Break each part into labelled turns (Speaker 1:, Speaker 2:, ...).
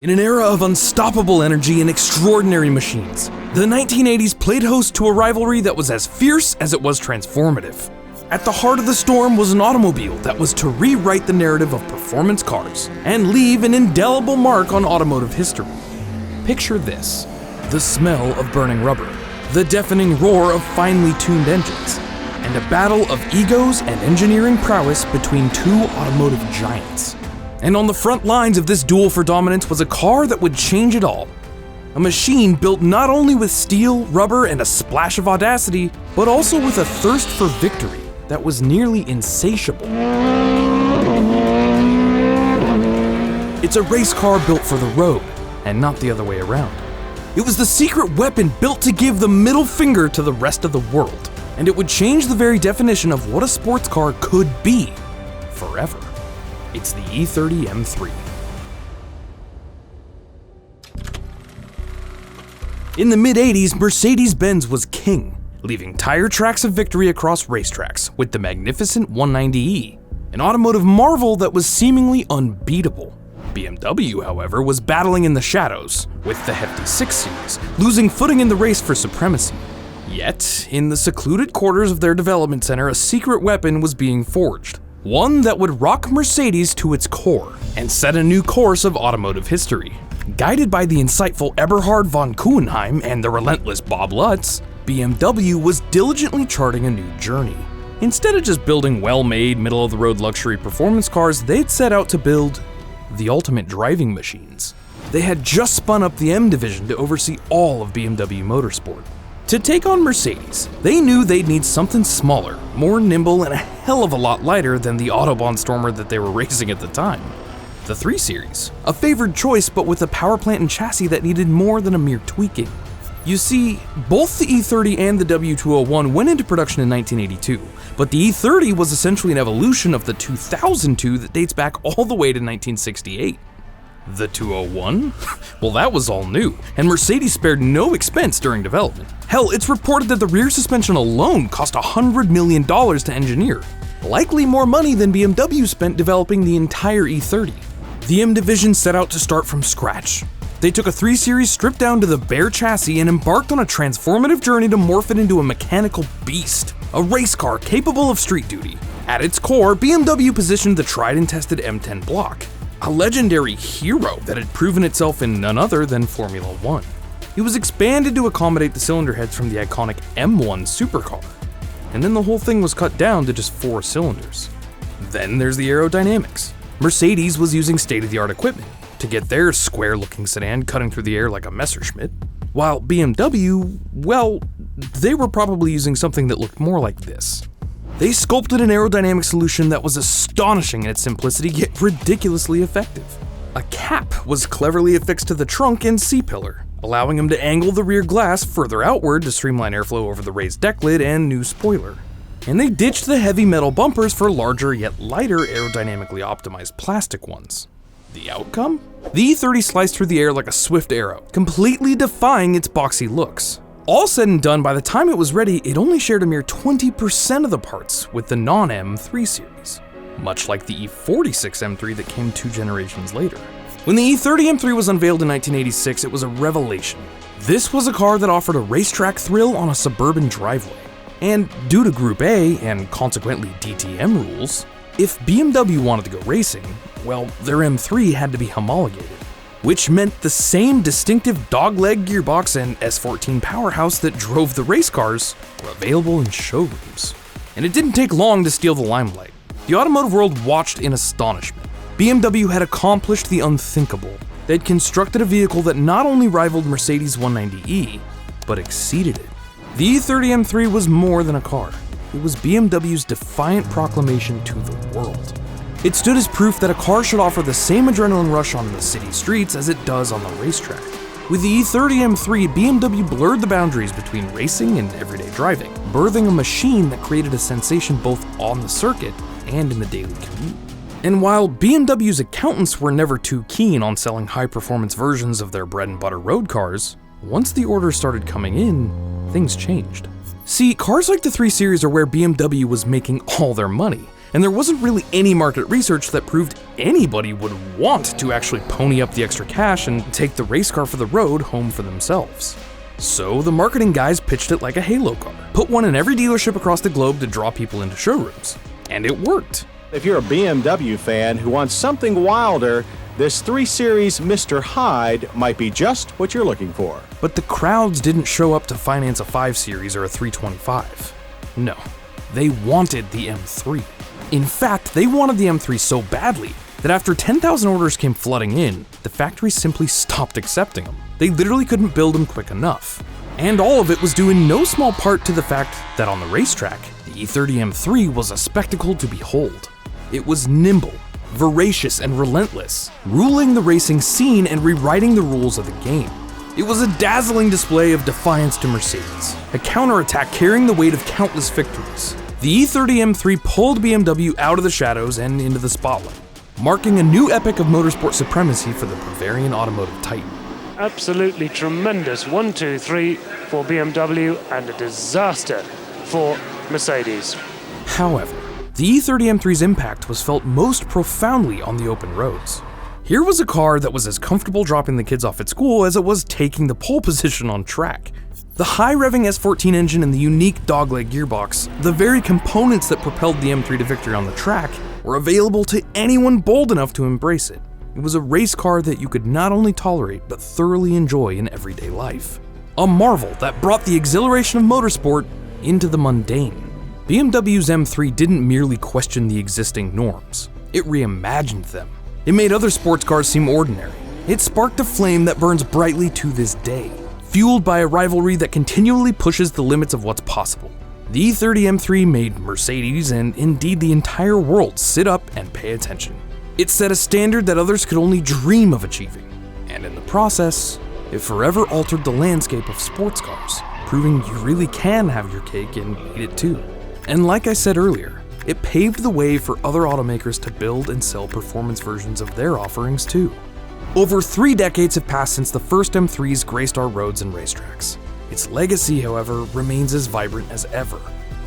Speaker 1: In an era of unstoppable energy and extraordinary machines, the 1980s played host to a rivalry that was as fierce as it was transformative. At the heart of the storm was an automobile that was to rewrite the narrative of performance cars and leave an indelible mark on automotive history. Picture this: the smell of burning rubber, the deafening roar of finely tuned engines, and a battle of egos and engineering prowess between two automotive giants. And on the front lines of this duel for dominance was a car that would change it all. A machine built not only with steel, rubber, and a splash of audacity, but also with a thirst for victory that was nearly insatiable. It's a race car built for the road, and not the other way around. It was the secret weapon built to give the middle finger to the rest of the world, and it would change the very definition of what a sports car could be forever. It's the E30 M3. In the mid-80s, Mercedes-Benz was king, leaving tire tracks of victory across racetracks with the magnificent 190e, an automotive marvel that was seemingly unbeatable. BMW, however, was battling in the shadows, with the hefty 6 Series, losing footing in the race for supremacy. Yet, in the secluded quarters of their development center, a secret weapon was being forged. One that would rock Mercedes to its core and set a new course of automotive history. Guided by the insightful Eberhard von Kuenheim and the relentless Bob Lutz, BMW was diligently charting a new journey. Instead of just building well-made, middle-of-the-road luxury performance cars, they'd set out to build the ultimate driving machines. They had just spun up the M division to oversee all of BMW Motorsport. To take on Mercedes, they knew they'd need something smaller, more nimble, and a hell of a lot lighter than the Autobahn Stormer that they were racing at the time. The 3 Series, a favored choice but with a power plant and chassis that needed more than a mere tweaking. You see, both the E30 and the W201 went into production in 1982, but the E30 was essentially an evolution of the 2002 that dates back all the way to 1968. The 201? Well, that was all new, and Mercedes spared no expense during development. Hell, it's reported that the rear suspension alone cost $100 million to engineer, likely more money than BMW spent developing the entire E30. The M division set out to start from scratch. They took a 3 Series stripped down to the bare chassis and embarked on a transformative journey to morph it into a mechanical beast, a race car capable of street duty. At its core, BMW positioned the tried and tested M10 block, a legendary hero that had proven itself in none other than Formula 1. It was expanded to accommodate the cylinder heads from the iconic M1 supercar, and then the whole thing was cut down to just 4 cylinders. Then there's the aerodynamics. Mercedes was using state-of-the-art equipment to get their square-looking sedan cutting through the air like a Messerschmitt, while BMW, well, they were probably using something that looked more like this. They sculpted an aerodynamic solution that was astonishing in its simplicity, yet ridiculously effective. A cap was cleverly affixed to the trunk and C-pillar, allowing them to angle the rear glass further outward to streamline airflow over the raised deck lid and new spoiler. And they ditched the heavy metal bumpers for larger yet lighter aerodynamically optimized plastic ones. The outcome? The E30 sliced through the air like a swift arrow, completely defying its boxy looks. All said and done, by the time it was ready, it only shared a mere 20% of the parts with the non-M 3 Series, much like the E46 M3 that came 2 generations later. When the E30 M3 was unveiled in 1986, it was a revelation. This was a car that offered a racetrack thrill on a suburban driveway. And due to Group A, and consequently DTM rules, if BMW wanted to go racing, well, their M3 had to be homologated, which meant the same distinctive dogleg gearbox and S14 powerhouse that drove the race cars were available in showrooms. And it didn't take long to steal the limelight. The automotive world watched in astonishment. BMW had accomplished the unthinkable. They'd constructed a vehicle that not only rivaled Mercedes' 190e, but exceeded it. The E30 M3 was more than a car. It was BMW's defiant proclamation to the world. It stood as proof that a car should offer the same adrenaline rush on the city streets as it does on the racetrack. With the E30 M3, BMW blurred the boundaries between racing and everyday driving, birthing a machine that created a sensation both on the circuit and in the daily commute. And while BMW's accountants were never too keen on selling high-performance versions of their bread-and-butter road cars, once the orders started coming in, things changed. See, cars like the 3 Series are where BMW was making all their money, and there wasn't really any market research that proved anybody would want to actually pony up the extra cash and take the race car for the road home for themselves. So the marketing guys pitched it like a Halo car, put one in every dealership across the globe to draw people into showrooms, and it worked.
Speaker 2: If you're a BMW fan who wants something wilder, this 3 Series Mr. Hyde might be just what you're looking for.
Speaker 1: But the crowds didn't show up to finance a 5 Series or a 325. No, they wanted the M3. In fact, they wanted the M3 so badly that after 10,000 orders came flooding in, the factory simply stopped accepting them. They literally couldn't build them quick enough. And all of it was due in no small part to the fact that on the racetrack, the E30 M3 was a spectacle to behold. It was nimble, voracious, and relentless, ruling the racing scene and rewriting the rules of the game. It was a dazzling display of defiance to Mercedes, a counterattack carrying the weight of countless victories. The E30 M3 pulled BMW out of the shadows and into the spotlight, marking a new epic of motorsport supremacy for the Bavarian automotive titan.
Speaker 3: Absolutely tremendous 1-2-3 for BMW and a disaster for Mercedes.
Speaker 1: However, the E30 M3's impact was felt most profoundly on the open roads. Here was a car that was as comfortable dropping the kids off at school as it was taking the pole position on track. The high-revving S14 engine and the unique dogleg gearbox, the very components that propelled the M3 to victory on the track, were available to anyone bold enough to embrace it. It was a race car that you could not only tolerate but thoroughly enjoy in everyday life. A marvel that brought the exhilaration of motorsport into the mundane. BMW's M3 didn't merely question the existing norms, it reimagined them. It made other sports cars seem ordinary. It sparked a flame that burns brightly to this day, fueled by a rivalry that continually pushes the limits of what's possible. The E30 M3 made Mercedes, and indeed the entire world, sit up and pay attention. It set a standard that others could only dream of achieving, and in the process, it forever altered the landscape of sports cars, proving you really can have your cake and eat it too. And like I said earlier, it paved the way for other automakers to build and sell performance versions of their offerings too. Over 3 decades have passed since the first M3s graced our roads and racetracks. Its legacy, however, remains as vibrant as ever.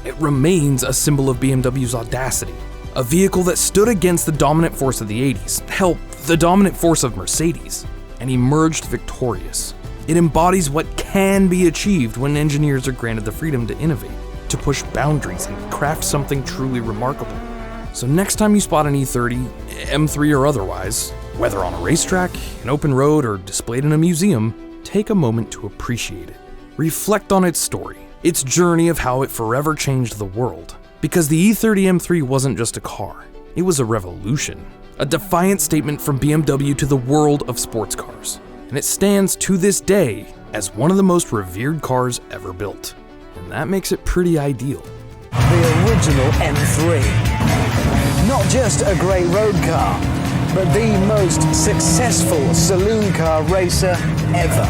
Speaker 1: It remains a symbol of BMW's audacity, a vehicle that stood against the dominant force of the 80s, hell, the dominant force of Mercedes, and emerged victorious. It embodies what can be achieved when engineers are granted the freedom to innovate, to push boundaries and craft something truly remarkable. So next time you spot an E30, M3 or otherwise, whether on a racetrack, an open road, or displayed in a museum, take a moment to appreciate it. Reflect on its story, its journey of how it forever changed the world. Because the E30 M3 wasn't just a car, it was a revolution. A defiant statement from BMW to the world of sports cars. And it stands to this day as one of the most revered cars ever built. And that makes it pretty ideal.
Speaker 4: The original M3. Not just a great road car, but the most successful saloon car racer ever.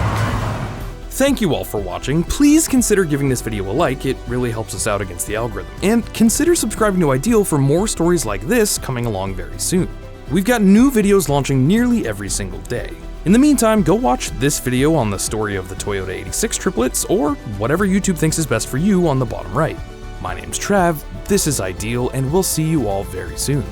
Speaker 1: Thank you all for watching. Please consider giving this video a like, it really helps us out against the algorithm. And consider subscribing to Ideal for more stories like this coming along very soon. We've got new videos launching nearly every single day. In the meantime, go watch this video on the story of the Toyota 86 triplets, or whatever YouTube thinks is best for you on the bottom right. My name's Trav, this is Ideal, and we'll see you all very soon.